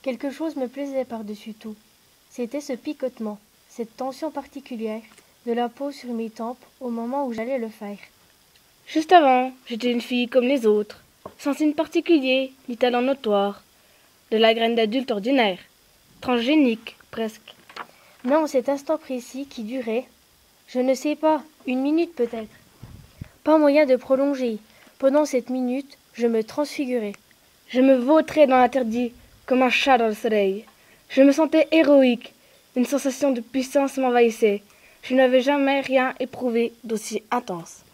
Quelque chose me plaisait par-dessus tout. C'était ce picotement, cette tension particulière de la peau sur mes tempes au moment où j'allais le faire. Juste avant, j'étais une fille comme les autres, sans signe particulier, ni talent notoire, de la graine d'adulte ordinaire, transgénique presque. Mais en cet instant précis qui durait, je ne sais pas, une minute peut-être. Pas moyen de prolonger. Pendant cette minute, je me transfigurais. Je me vautrais dans l'interdit comme un chat dans le soleil. Je me sentais héroïque. Une sensation de puissance m'envahissait. Je n'avais jamais rien éprouvé d'aussi intense.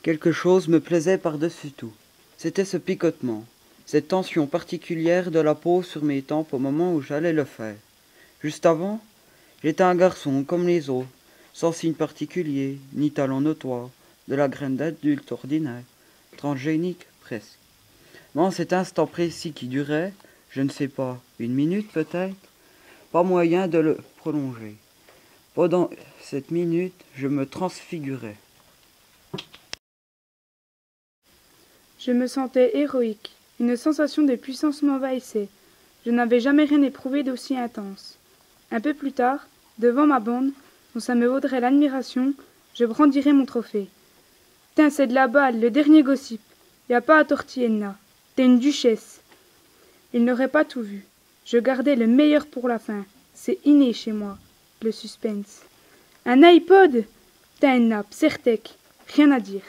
Quelque chose me plaisait par-dessus tout. C'était ce picotement, cette tension particulière de la peau sur mes tempes au moment où j'allais le faire. Juste avant, j'étais un garçon comme les autres, sans signe particulier, ni talent notoire, de la graine d'adulte ordinaire, transgénique presque. Mais en cet instant précis qui durait, je ne sais pas, une minute peut-être, pas moyen de le prolonger. Pendant cette minute, je me transfigurais. Je me sentais héroïque. Une sensation de puissance m'envahissait. Je n'avais jamais rien éprouvé d'aussi intense. Un peu plus tard, devant ma bande, dont ça me vaudrait l'admiration, je brandirais mon trophée. Tain, c'est de la balle, le dernier gossip. Y a pas à tortiller là. T'es une duchesse. Il n'aurait pas tout vu. Je gardais le meilleur pour la fin. C'est inné chez moi, le suspense. Un iPod? Tain, nappe, certec. Rien à dire.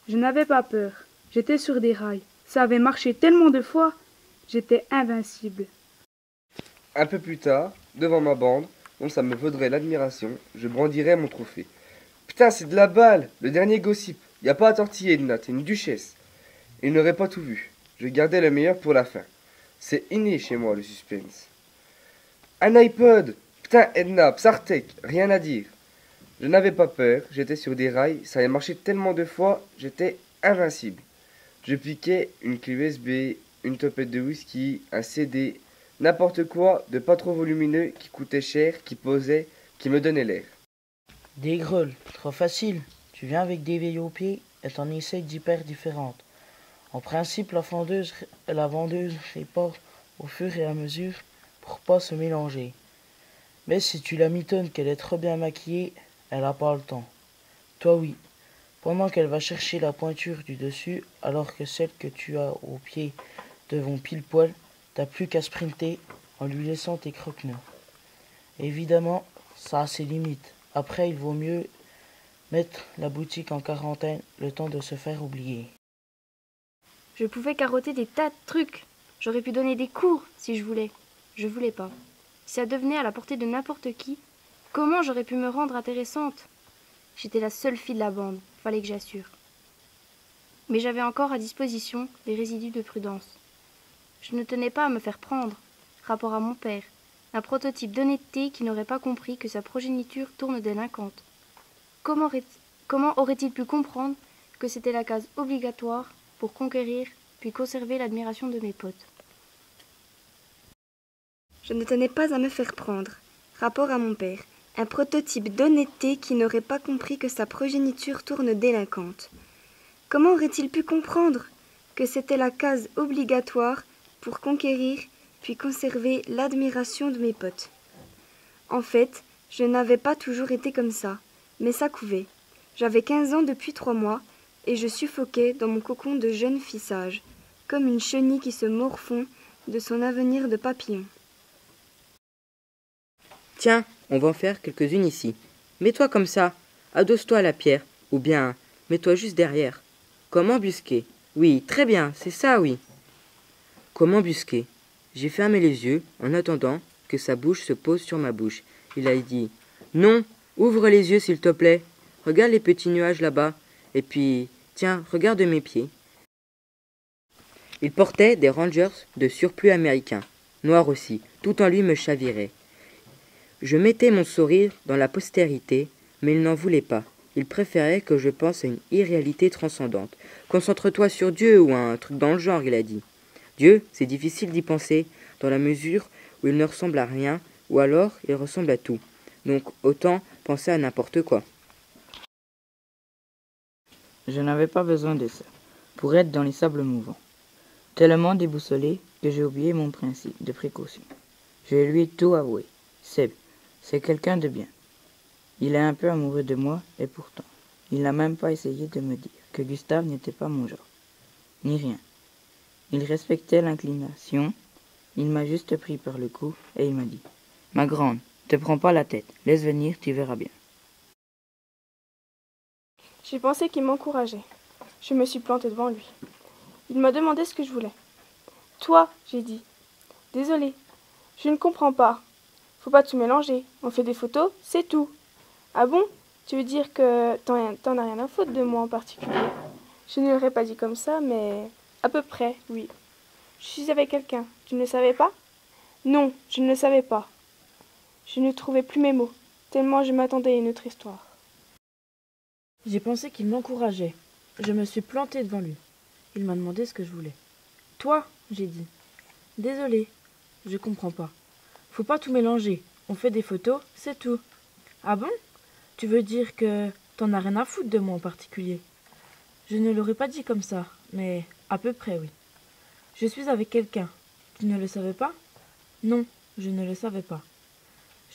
Je n'avais pas peur. J'étais sur des rails. Ça avait marché tellement de fois. J'étais invincible. Un peu plus tard, devant ma bande, dont ça me vaudrait l'admiration, je brandirais mon trophée. Putain, c'est de la balle, le dernier gossip. Y a pas à tortiller, Edna, t'es une duchesse. Il n'aurait pas tout vu. Je gardais le meilleur pour la fin. C'est inné chez moi, le suspense. Un iPod. Putain, Edna, Psartek, rien à dire. Je n'avais pas peur, j'étais sur des rails, ça avait marché tellement de fois, j'étais invincible. Je piquais une clé USB, une topette de whisky, un CD, n'importe quoi de pas trop volumineux, qui coûtait cher, qui posait, qui me donnait l'air. Des grolles, trop facile. Tu viens avec des veilles aux pieds et t'en essayes d'hyper différentes. En principe, la vendeuse répare au fur et à mesure pour pas se mélanger. Mais si tu la mitonnes qu'elle est trop bien maquillée, elle a pas le temps. Toi oui. Pendant qu'elle va chercher la pointure du dessus, alors que celle que tu as au pied devant pile poil, t'as plus qu'à sprinter en lui laissant tes croque-nez. Évidemment, ça a ses limites. Après, il vaut mieux mettre la boutique en quarantaine le temps de se faire oublier. Je pouvais carotter des tas de trucs. J'aurais pu donner des cours si je voulais. Je voulais pas. Si ça devenait à la portée de n'importe qui, comment j'aurais pu me rendre intéressante? J'étais la seule fille de la bande, fallait que j'assure. Mais j'avais encore à disposition les résidus de prudence. Je ne tenais pas à me faire prendre, rapport à mon père, un prototype d'honnêteté qui n'aurait pas compris que sa progéniture tourne délinquante. Comment aurait-il pu comprendre que c'était la case obligatoire pour conquérir puis conserver l'admiration de mes potes? Je ne tenais pas à me faire prendre, rapport à mon père, un prototype d'honnêteté qui n'aurait pas compris que sa progéniture tourne délinquante. Comment aurait-il pu comprendre que c'était la case obligatoire pour conquérir puis conserver l'admiration de mes potes? En fait, je n'avais pas toujours été comme ça, mais ça couvait. J'avais 15 ans depuis 3 mois, et je suffoquais dans mon cocon de jeune fille sage, comme une chenille qui se morfond de son avenir de papillon. Tiens, on va en faire quelques-unes ici. Mets-toi comme ça, adosse-toi à la pierre, ou bien mets-toi juste derrière. Comme embusqué. Oui, très bien, c'est ça, oui. Comme embusqué. J'ai fermé les yeux en attendant que sa bouche se pose sur ma bouche. Il a dit « Non, ouvre les yeux s'il te plaît. Regarde les petits nuages là-bas. Et puis, tiens, regarde mes pieds. » Il portait des Rangers de surplus américains, noirs aussi, tout en lui me chavirait. Je mettais mon sourire dans la postérité, mais il n'en voulait pas. Il préférait que je pense à une irréalité transcendante. Concentre-toi sur Dieu ou un truc dans le genre, il a dit. Dieu, c'est difficile d'y penser, dans la mesure où il ne ressemble à rien, ou alors il ressemble à tout. Donc autant penser à n'importe quoi. Je n'avais pas besoin de ça, pour être dans les sables mouvants. tellement déboussolé que j'ai oublié mon principe de précaution. Je lui ai tout avoué. Seb, c'est quelqu'un de bien. Il est un peu amoureux de moi et pourtant, il n'a même pas essayé de me dire que Gustave n'était pas mon genre. Ni rien. Il respectait l'inclination, il m'a juste pris par le cou et il m'a dit « Ma grande, te prends pas la tête, laisse venir, tu verras bien. » J'ai pensé qu'il m'encourageait. Je me suis plantée devant lui. Il m'a demandé ce que je voulais. Toi, j'ai dit. Désolée, je ne comprends pas. Faut pas tout mélanger. On fait des photos, c'est tout. Ah bon? Tu veux dire que t'en as rien à foutre de moi en particulier? Je ne l'aurais pas dit comme ça, mais à peu près, oui. Je suis avec quelqu'un. Tu ne le savais pas? Non, je ne le savais pas. Je ne trouvais plus mes mots, tellement je m'attendais à une autre histoire. J'ai pensé qu'il m'encourageait. Je me suis plantée devant lui. Il m'a demandé ce que je voulais. Toi, j'ai dit. Désolée, je comprends pas. Faut pas tout mélanger. On fait des photos, c'est tout. Ah bon? Tu veux dire que t'en as rien à foutre de moi en particulier? Je ne l'aurais pas dit comme ça, mais à peu près oui. Je suis avec quelqu'un. Tu ne le savais pas? Non, je ne le savais pas.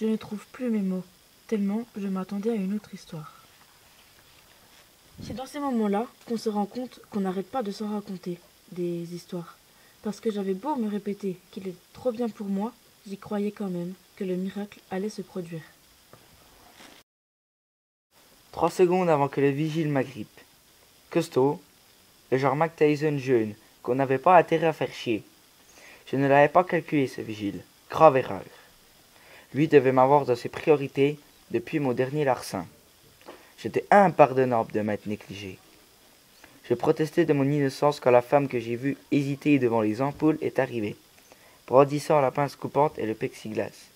Je ne trouve plus mes mots, tellement je m'attendais à une autre histoire. C'est dans ces moments-là qu'on se rend compte qu'on n'arrête pas de s'en raconter des histoires. Parce que j'avais beau me répéter qu'il était trop bien pour moi, j'y croyais quand même que le miracle allait se produire. 3 secondes avant que le vigile m'agrippe. Costaud, le genre Mac Tyson jeune, qu'on n'avait pas intérêt à faire chier. Je ne l'avais pas calculé, ce vigile. Grave erreur. Lui devait m'avoir dans ses priorités depuis mon dernier larcin. J'étais impardonnable de m'être négligé. Je protestais de mon innocence quand la femme que j'ai vue hésiter devant les ampoules est arrivée, brandissant la pince coupante et le plexiglas,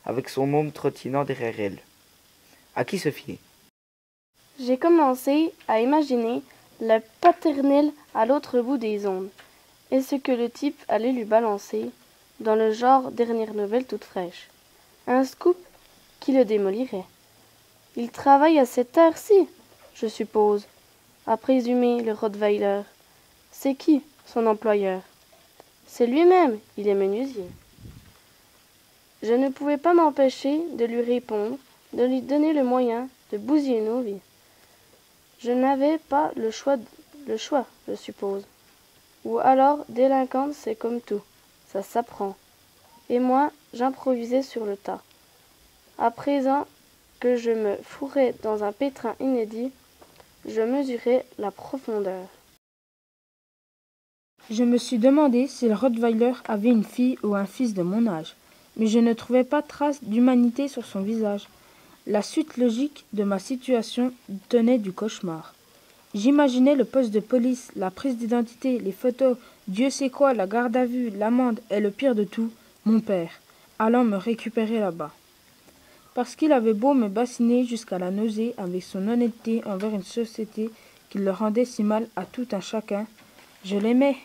avec son môme trottinant derrière elle. À qui se fier? J'ai commencé à imaginer la paternelle à l'autre bout des ondes, et ce que le type allait lui balancer, dans le genre dernière nouvelle toute fraîche. Un scoop qui le démolirait. Il travaille à cette heure-ci, je suppose, a présumé le Rottweiler. C'est qui, son employeur? C'est lui-même, il est menuisier. Je ne pouvais pas m'empêcher de lui répondre, de lui donner le moyen de bousiller nos vies. Je n'avais pas le choix, je suppose. Ou alors, délinquante, c'est comme tout, ça s'apprend. Et moi, j'improvisais sur le tas. À présent que je me fourrais dans un pétrin inédit, je mesurais la profondeur. Je me suis demandé si le Rottweiler avait une fille ou un fils de mon âge, mais je ne trouvais pas trace d'humanité sur son visage. La suite logique de ma situation tenait du cauchemar. J'imaginais le poste de police, la prise d'identité, les photos, Dieu sait quoi, la garde à vue, l'amende et le pire de tout, mon père, allant me récupérer là-bas. Parce qu'il avait beau me bassiner jusqu'à la nausée avec son honnêteté envers une société qui le rendait si mal à tout un chacun, je l'aimais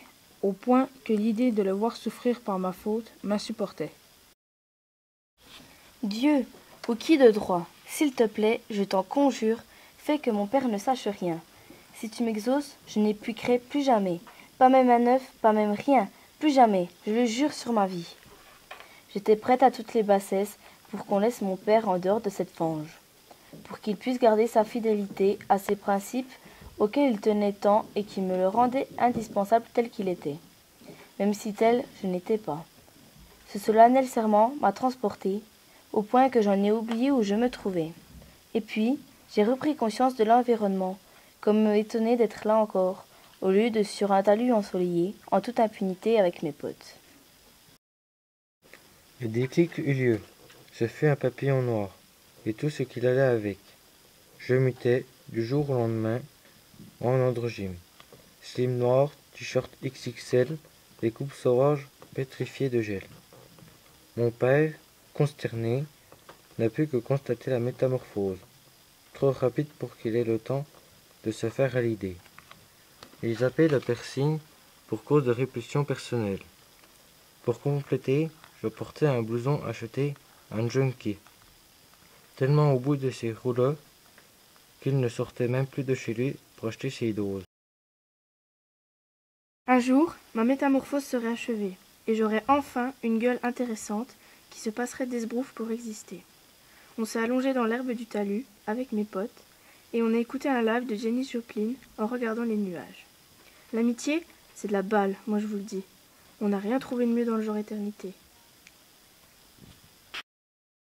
au point que l'idée de le voir souffrir par ma faute m'insupportait. Dieu, ou qui de droit, s'il te plaît, je t'en conjure, fais que mon père ne sache rien. Si tu m'exauces, je n'épuquerai plus jamais, pas même un œuf, pas même rien, plus jamais, je le jure sur ma vie. J'étais prête à toutes les bassesses pour qu'on laisse mon père en dehors de cette fange, pour qu'il puisse garder sa fidélité à ses principes auxquels il tenait tant et qui me le rendaient indispensable tel qu'il était, même si tel je n'étais pas. Ce solennel serment m'a transportée, au point que j'en ai oublié où je me trouvais. Et puis, j'ai repris conscience de l'environnement, comme me étonnait d'être là encore, au lieu de sur un talus ensoleillé, en toute impunité avec mes potes. Le déclic eut lieu. Ce fut un papillon noir, et tout ce qu'il allait avec. Je mutais, du jour au lendemain, en androgyme. Slim noir, t-shirt XXL, et coupes sauvages pétrifiées de gel. Mon père, consterné, n'a pu que constater la métamorphose, trop rapide pour qu'il ait le temps de se faire à l'idée. Il zappait le piercing pour cause de répulsion personnelle. Pour compléter, je portais un blouson acheté à un junkie, tellement au bout de ses rouleaux qu'il ne sortait même plus de chez lui pour acheter ses doses. Un jour, ma métamorphose serait achevée, et j'aurais enfin une gueule intéressante qui se passerait d'esbrouffe pour exister. On s'est allongé dans l'herbe du talus, avec mes potes, et on a écouté un live de Janis Joplin en regardant les nuages. L'amitié, c'est de la balle, moi je vous le dis. On n'a rien trouvé de mieux dans le genre éternité.